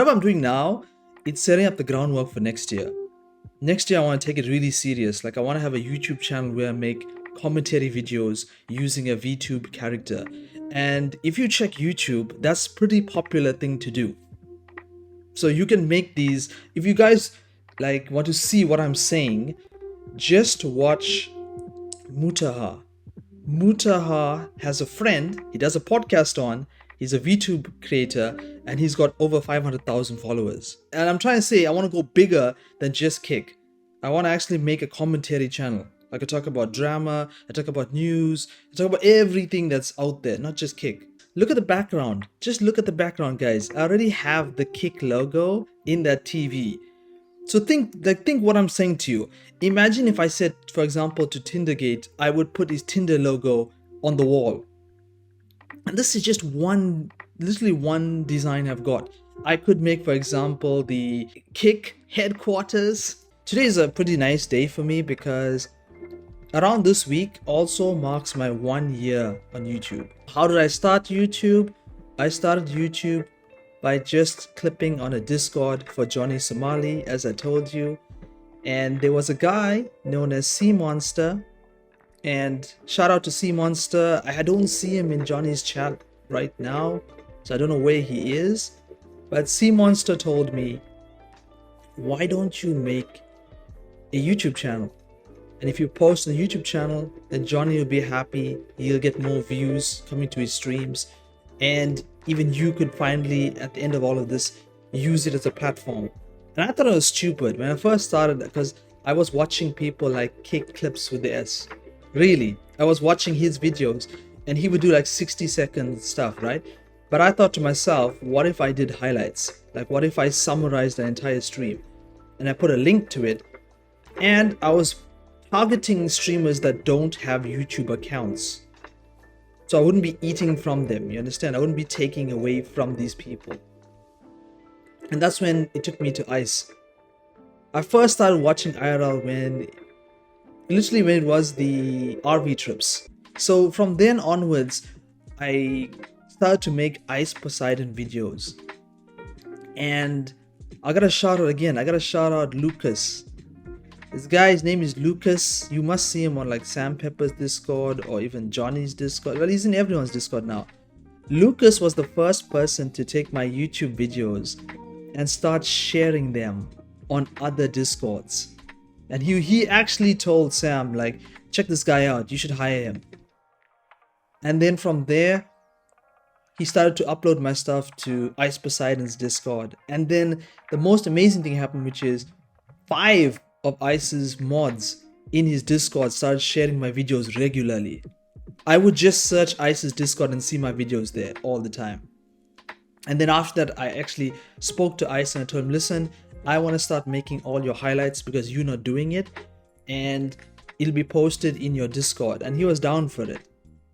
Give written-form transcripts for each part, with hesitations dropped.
What I'm doing now, it's setting up the groundwork for next year. Next year, I want to take it really serious. Like, I want to have a YouTube channel where I make commentary videos using a VTube character. And if you check YouTube, that's a pretty popular thing to do. So you can make these. If you guys like want to see what I'm saying, just watch Mutaha. Mutaha has a friend he does a podcast on. He's a VTube creator and he's got over 500,000 followers. And I'm trying to say I want to go bigger than just Kick. I want to actually make a commentary channel. I could talk about drama, I talk about news, I talk about everything that's out there, not just Kick. Look at the background. Just look at the background, guys. I already have the Kick logo in that TV. So think what I'm saying to you. Imagine if I said, for example, to Tindergate, I would put his Tinder logo on the wall. And this is just literally one design I've got. I could make, for example, the Kick headquarters. Today is a pretty nice day for me because around this week also marks my 1 year on YouTube. How did I start YouTube? I started YouTube by just clipping on a Discord for Johnny Somali, as I told you. And there was a guy known as Sea Monster. And shout out to Sea Monster. I don't see him in Johnny's chat right now, so I don't know where he is. But Sea Monster told me, why don't you make a YouTube channel? And if you post on the YouTube channel, then Johnny will be happy. He'll get more views coming to his streams. And even you could finally, at the end of all of this, use it as a platform. And I thought it was stupid when I first started because I was watching people like Kick clips with the S. Really, I was watching his videos and he would do like 60-second stuff, right? But I thought to myself, what if I did highlights? Like, what if I summarized the entire stream and I put a link to it? And I was targeting streamers that don't have YouTube accounts. So I wouldn't be eating from them, you understand? I wouldn't be taking away from these people. And that's when it took me to Ice. I first started watching IRL when it was the RV trips. So from then onwards, I started to make Ice Poseidon videos. And I gotta shout out again, I gotta shout out Lucas. This guy's name is Lucas. You must see him on like Sam Pepper's Discord or even Johnny's Discord. Well, he's in everyone's Discord now. Lucas was the first person to take my YouTube videos and start sharing them on other Discords. And he actually told Sam, like, check this guy out, you should hire him. And then from there, he started to upload my stuff to Ice Poseidon's Discord. And then the most amazing thing happened, which is 5 of Ice's mods in his Discord started sharing my videos regularly. I would just search Ice's Discord and see my videos there all the time. And then after that, I actually spoke to Ice and I told him, listen, I want to start making all your highlights because you're not doing it and it'll be posted in your Discord. And he was down for it.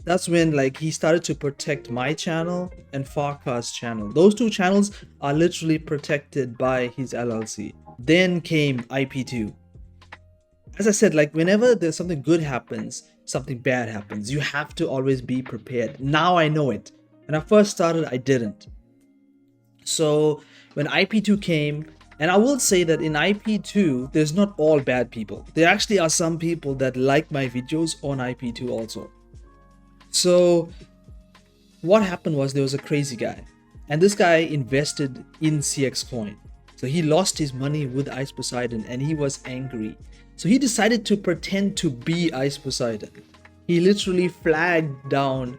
That's when like he started to protect my channel and Farkar's channel. Those 2 channels are literally protected by his LLC. Then came IP2. As I said, like whenever there's something good happens, something bad happens, you have to always be prepared. Now I know it. When I first started, I didn't. So when IP2 came, and I will say that in IP2, there's not all bad people. There actually are some people that like my videos on IP2 also. So what happened was there was a crazy guy. And this guy invested in CX Coin. So he lost his money with Ice Poseidon and he was angry. So he decided to pretend to be Ice Poseidon. He literally flagged down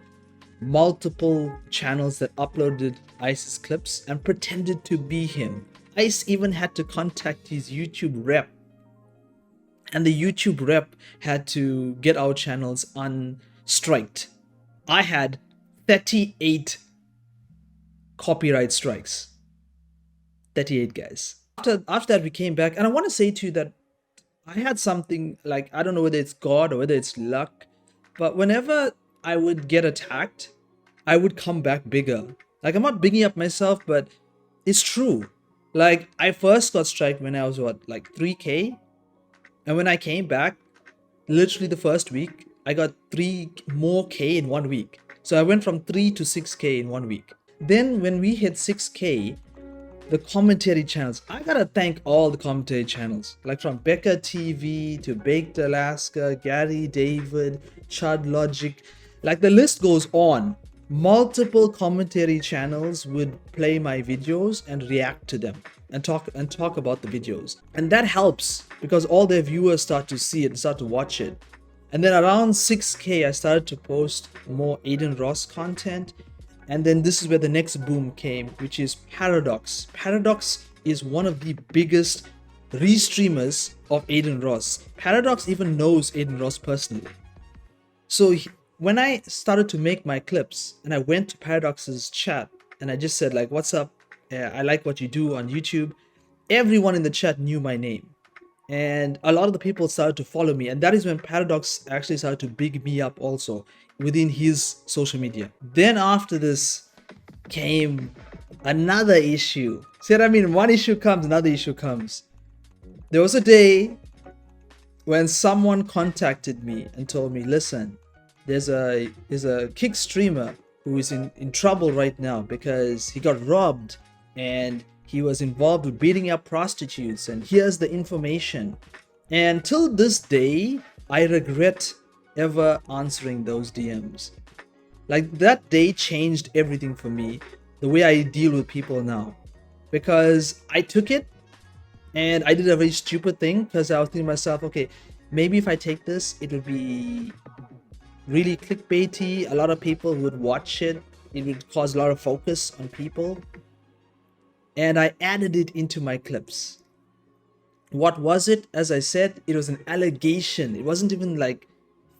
multiple channels that uploaded Ice's clips and pretended to be him. Ice even had to contact his YouTube rep. And the YouTube rep had to get our channels unstriked. I had 38 copyright strikes. 38 guys. After that we came back and I want to say to you that I had something like, I don't know whether it's God or whether it's luck, but whenever I would get attacked, I would come back bigger. Like I'm not bigging up myself, but it's true. Like I first got striked when I was like 3K, and when I came back, literally the first week, I got 3 more K in 1 week. So I went from 3 to 6K in 1 week. Then when we hit 6K, the commentary channels. I gotta thank all the commentary channels, like from Becca TV to Baked Alaska, Gary David, Chud Logic, like the list goes on. Multiple commentary channels would play my videos and react to them and talk about the videos, and that helps because all their viewers start to see it and start to watch it. And then around 6K I started to post more Aiden Ross content. And then this is where the next boom came, which is Paradox. Paradox is one of the biggest restreamers of Aiden Ross. Paradox even knows Aiden Ross personally. So when I started to make my clips and I went to Paradox's chat and I just said like, what's up? I like what you do on YouTube. Everyone in the chat knew my name. And a lot of the people started to follow me. And that is when Paradox actually started to big me up also within his social media. Then after this came another issue. See what I mean? One issue comes, another issue comes. There was a day when someone contacted me and told me, listen, there's a Kick streamer who is in trouble right now because he got robbed and he was involved with beating up prostitutes, and here's the information. And till this day, I regret ever answering those DMs. Like that day changed everything for me, the way I deal with people now. Because I took it and I did a very stupid thing because I was thinking to myself, okay, maybe if I take this, it would be really clickbaity. A lot of people would watch it. It would cause a lot of focus on people. And I added it into my clips. What was it? As I said, it was an allegation. It wasn't even like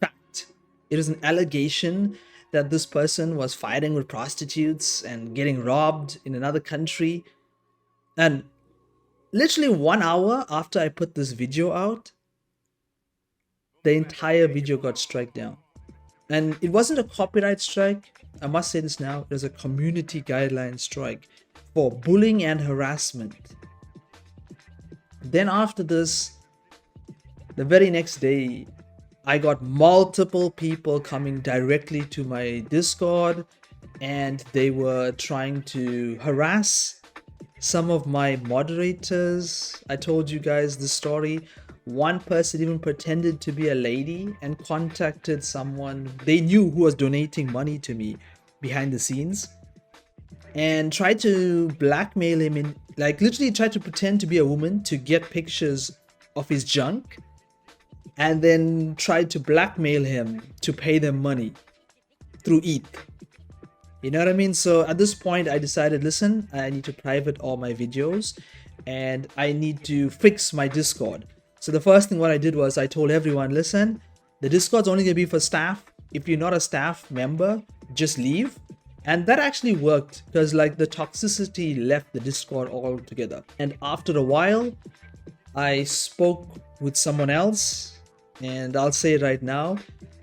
fact. It was an allegation that this person was fighting with prostitutes and getting robbed in another country. And literally 1 hour after I put this video out, the entire video got struck down. And it wasn't a copyright strike. I must say this now. It was a community guideline strike for bullying and harassment. Then after this, the very next day, I got multiple people coming directly to my Discord and they were trying to harass some of my moderators. I told you guys the story. One person even pretended to be a lady and contacted someone they knew who was donating money to me behind the scenes and tried to blackmail him, in like literally tried to pretend to be a woman to get pictures of his junk and then tried to blackmail him to pay them money through ETH. You know what I mean? So at this point I decided, listen, I need to private all my videos and I need to fix my Discord. So the first thing what I did was I told everyone, listen, the Discord's only gonna be for staff. If you're not a staff member, just leave. And that actually worked because like the toxicity left the Discord altogether. And after a while, I spoke with someone else and I'll say it right now.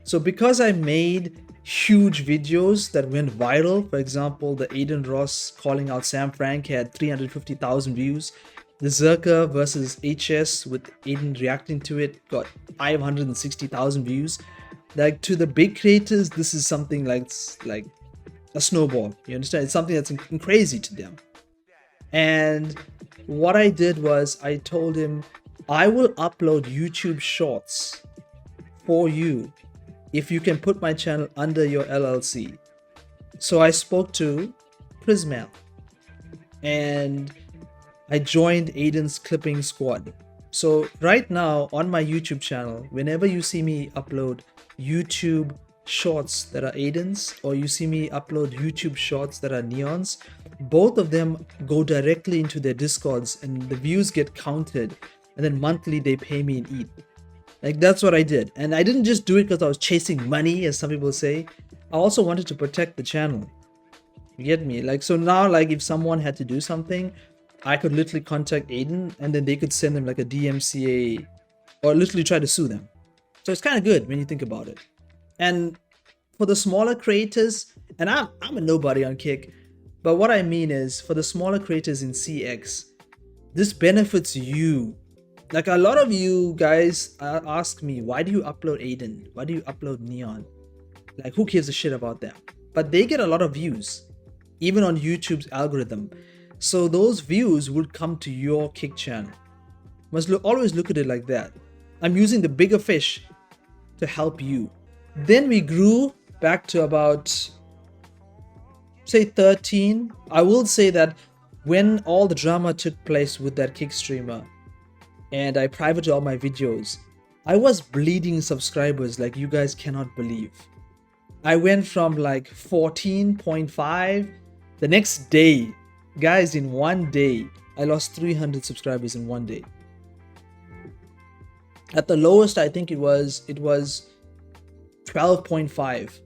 So because I made huge videos that went viral, for example, the Aiden Ross calling out Sam Frank had 350,000 views. The Zerka versus HS with Aiden reacting to it got 560,000 views. Like to the big creators, this is something like a snowball. You understand? It's something that's crazy to them. And what I did was I told him, I will upload YouTube shorts for you if you can put my channel under your LLC. So I spoke to Prismal and I joined Aiden's clipping squad. So right now on my YouTube channel, whenever you see me upload YouTube shorts that are Aiden's or you see me upload YouTube shorts that are Neon's, both of them go directly into their Discords and the views get counted and then monthly they pay me in ETH. Like that's what I did. And I didn't just do it because I was chasing money, as some people say. I also wanted to protect the channel. You get me? Like, so now like if someone had to do something, I could literally contact Aiden and then they could send them like a DMCA or literally try to sue them. So it's kind of good when you think about it. And for the smaller creators, and I'm a nobody on Kick, but what I mean is for the smaller creators in CX, this benefits you. Like a lot of you guys ask me, why do you upload Aiden? Why do you upload Neon? Like who gives a shit about them? But they get a lot of views, even on YouTube's algorithm. So those views would come to your kick channel. Must always look at it like that. I'm using the bigger fish to help you. Then we grew back to about, say, 13. I will say that when all the drama took place with that kick streamer and I privated all my videos, I was bleeding subscribers like you guys cannot believe. I went from like 14.5 the next day. Guys, in one day, I lost 300 subscribers in one day. At the lowest, I think it was 12.5.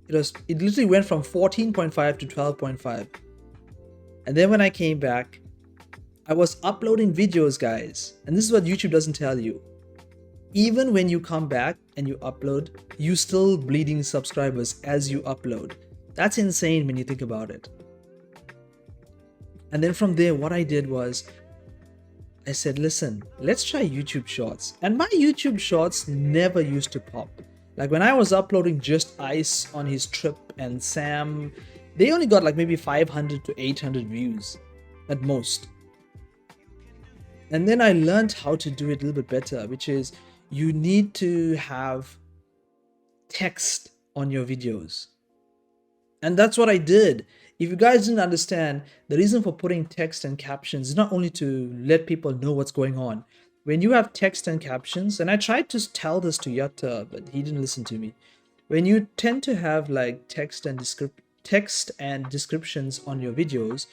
It literally went from 14.5 to 12.5. And then when I came back, I was uploading videos, guys. And this is what YouTube doesn't tell you. Even when you come back and you upload, you still bleeding subscribers as you upload. That's insane when you think about it. And then from there, what I did was, I said, listen, let's try YouTube Shorts. And my YouTube Shorts never used to pop. Like when I was uploading just Ice on his trip and Sam, they only got like maybe 500 to 800 views at most. And then I learned how to do it a little bit better, which is you need to have text on your videos. And that's what I did. If you guys didn't understand, the reason for putting text and captions is not only to let people know what's going on. When you have text and captions, and I tried to tell this to Yatta, but he didn't listen to me. When you tend to have like text and descriptions on your videos,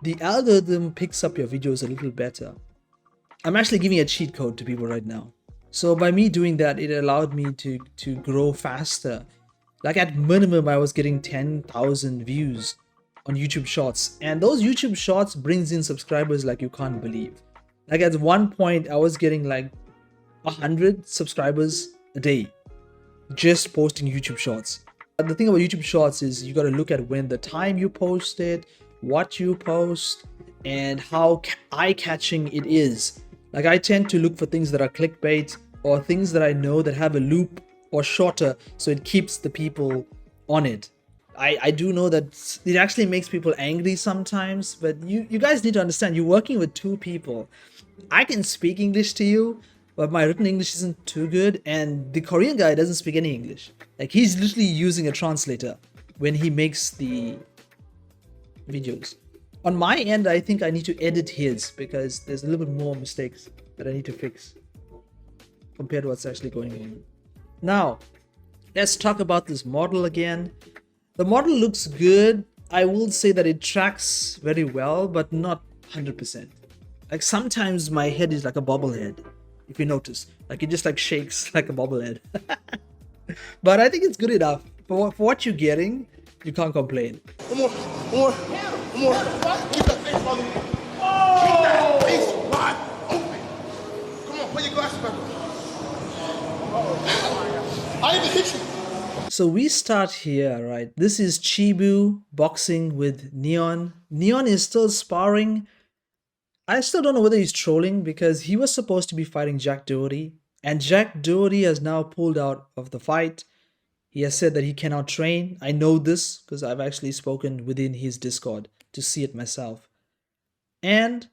the algorithm picks up your videos a little better. I'm actually giving a cheat code to people right now. So by me doing that, it allowed me to grow faster. Like at minimum, I was getting 10,000 views on YouTube Shorts. And those YouTube Shorts brings in subscribers like you can't believe. Like at one point, I was getting like 100 subscribers a day just posting YouTube Shorts. But the thing about YouTube Shorts is you got to look at when the time you post it, what you post, and how eye-catching it is. Like I tend to look for things that are clickbait or things that I know that have a loop or shorter, so it keeps the people on it. I do know that it actually makes people angry sometimes, but you guys need to understand, you're working with two people. I can speak English to you, but my written English isn't too good, and the Korean guy doesn't speak any English. Like he's literally using a translator when he makes the videos. On my end, I think I need to edit his because there's a little bit more mistakes that I need to fix compared to what's actually going on. Now, let's talk about this model again. The model looks good. I will say that it tracks very well, but not 100%. Like sometimes my head is like a bobblehead, if you notice. Like it just like shakes like a bobblehead. But I think it's good enough. For what you're getting, you can't complain. One more. Keep that face on me. Keep that face wide open. Come on, put your glasses back on. I even hit you. So we start here, right? This is Chibu boxing with Neon. Neon is still sparring. I still don't know whether he's trolling because he was supposed to be fighting Jack Doherty. And Jack Doherty has now pulled out of the fight. He has said that he cannot train. I know this because I've actually spoken within his Discord to see it myself. And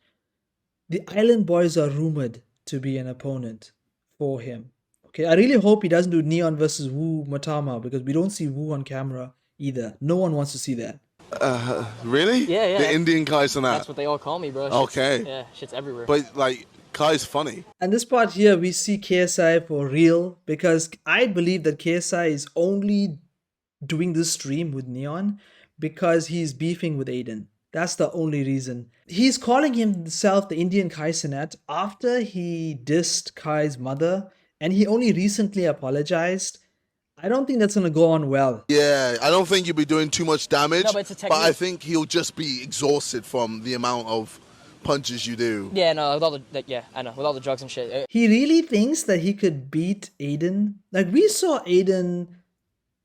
the Island Boys are rumored to be an opponent for him. Okay, I really hope he doesn't do Neon versus Wu Matama because we don't see Wu on camera either. No one wants to see that. Really? Yeah. The Indian guys and that. That's what they all call me, bro. Okay. Yeah, shit's everywhere. But like, Kai's funny. And this part here, we see KSI for real because I believe that KSI is only doing this stream with Neon because he's beefing with Aiden. That's the only reason. He's calling himself the Indian Kai Cenat after he dissed Kai's mother and he only recently apologized. I don't think that's going to go on well. Yeah, I don't think you'll be doing too much damage. No, but it's a technique. But I think he'll just be exhausted from the amount of punches you do. Yeah, no, with all with all the drugs and shit. He really thinks that he could beat Aiden. Like we saw Aiden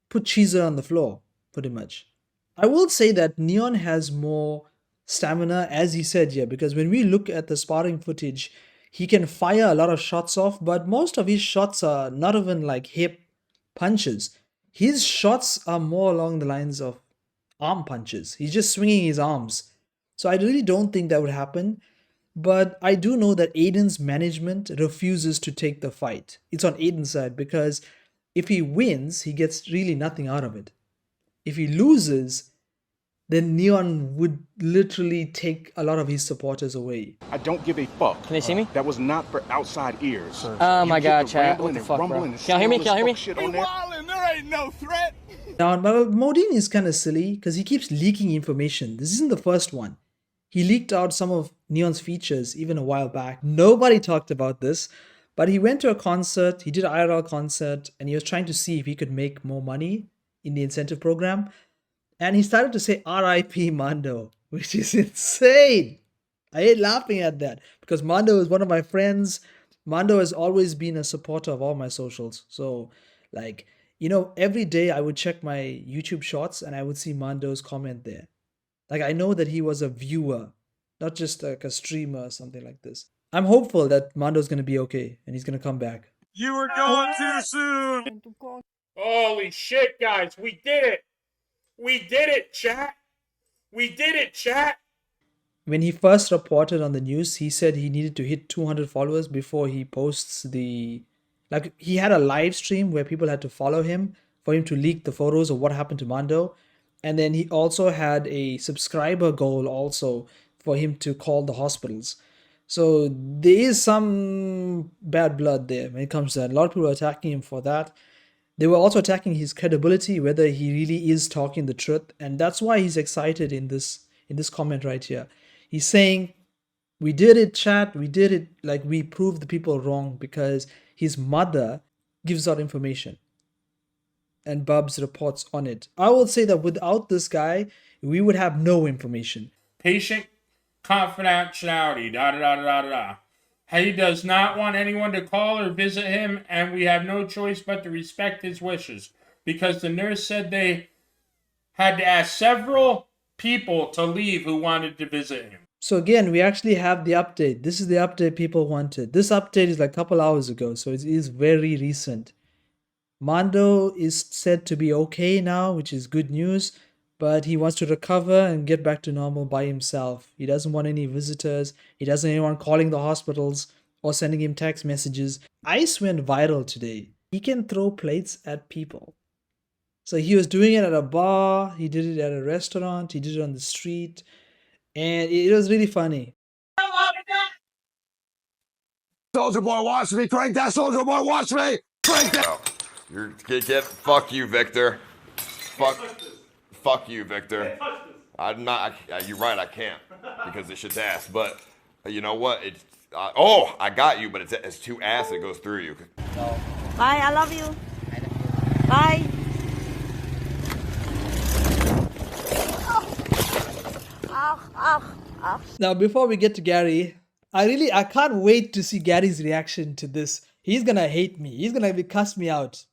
put Cheezer on the floor, pretty much. I will say that Neon has more stamina, as he said here, because when we look at the sparring footage, he can fire a lot of shots off, but most of his shots are not even like hip punches. His shots are more along the lines of arm punches. He's just swinging his arms. So I really don't think that would happen. But I do know that Aiden's management refuses to take the fight. It's on Aiden's side because if he wins, he gets really nothing out of it. If he loses, then Neon would literally take a lot of his supporters away. I don't give a fuck. Can they see me? That was not for outside ears. Oh my You God, get the chat. What rambling the and fuck, bro? rumbling and Can y'all hear me? saying Can y'all hear all me? this fuck shit on there. Wildin', there ain't no threat. Now, Modine is kind of silly because he keeps leaking information. This isn't the first one. He leaked out some of Neon's features even a while back. Nobody talked about this, but he went to a concert, he did an IRL concert, and he was trying to see if he could make more money in the incentive program. And he started to say RIP Mando, which is insane. I hate laughing at that because Mando is one of my friends. Mando has always been a supporter of all my socials. So, like, you know, every day I would check my YouTube shorts and I would see Mando's comment there. Like, I know that he was a viewer, not just like a streamer or something like this. I'm hopeful that Mando's going to be okay and he's going to come back. You were going too soon. Holy shit, guys. We did it. We did it, chat. We did it, chat. When he first reported on the news, he said he needed to hit 200 followers before he posts the... Like, he had a live stream where people had to follow him for him to leak the photos of what happened to Mando. And then he also had a subscriber goal also for him to call the hospitals. So there is some bad blood there when it comes to that. A lot of people are attacking him for that. They were also attacking his credibility, whether he really is talking the truth. And that's why he's excited in this comment right here. He's saying, we did it, chat. We did it. Like, we proved the people wrong because his mother gives out information. And Bubs reports on it. I will say that without this guy, we would have no information. Patient confidentiality. Da da da da da da. He does not want anyone to call or visit him, and we have no choice but to respect his wishes because the nurse said they had to ask several people to leave who wanted to visit him. So again, we actually have the update. This is the update people wanted. This update is like a couple hours ago, so it is very recent. Mando is said to be okay now, which is good news, but he wants to recover and get back to normal by himself. He doesn't want any visitors. He doesn't want anyone calling the hospitals or sending him text messages. Ice went viral today. He can throw plates at people. So he was doing it at a bar, he did it at a restaurant, he did it on the street, and it was really funny. Soldier boy, watch me. Crank that, soldier boy, watch me. Crank that. Get fuck you, Victor. Fuck you, Victor. I'm not. You're right. I can't because this shit's ass. But you know what? It's I got you, but it's too ass. It goes through you. Bye. I love you. Bye. Now, before we get to Gary, I can't wait to see Gary's reaction to this. He's gonna hate me. He's gonna cuss me out.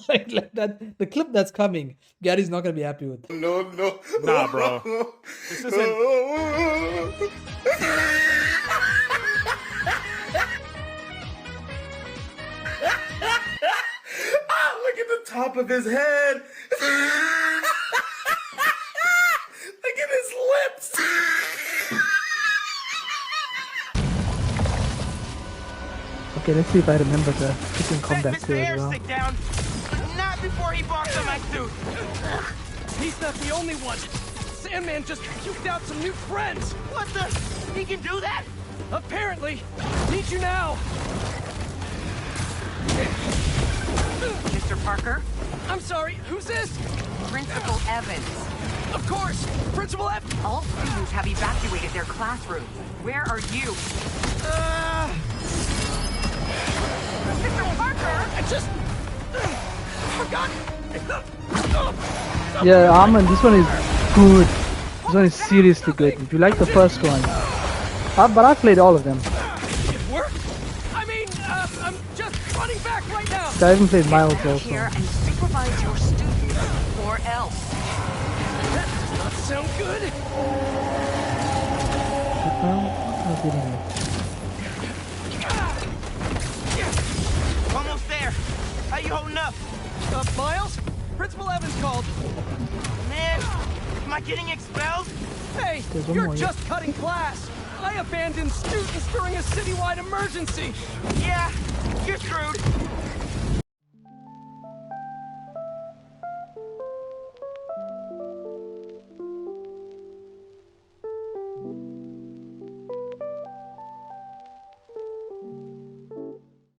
like that. The clip that's coming, Gary's not gonna be happy with. No. Nah, bro. This isn't. Look at the top of his head. Look at his lips. Okay, let's see if I remember the freaking combat too as well. Down. Not before he barked on my suit. He's not the only one. Sandman just puked out some new friends. What the? He can do that? Apparently. Need you now. Mr. Parker? I'm sorry, who's this? Principal Evans. Of course, Principal Evans. All students have evacuated their classrooms. Where are you? Mr. Parker! I just forgot. Yeah, Armand, this one is good. This one is seriously good. If you like the first one, but I've played all of them. It worked. I mean, I'm just running back right now. I haven't played Miles also. Here and supervise your students, or else. That does not sound good. Almost there. How you holding up? Miles? Principal Evans called. Man, am I getting expelled? Hey, There's one you're more, just cutting class. I abandoned students during a citywide emergency. Yeah, you're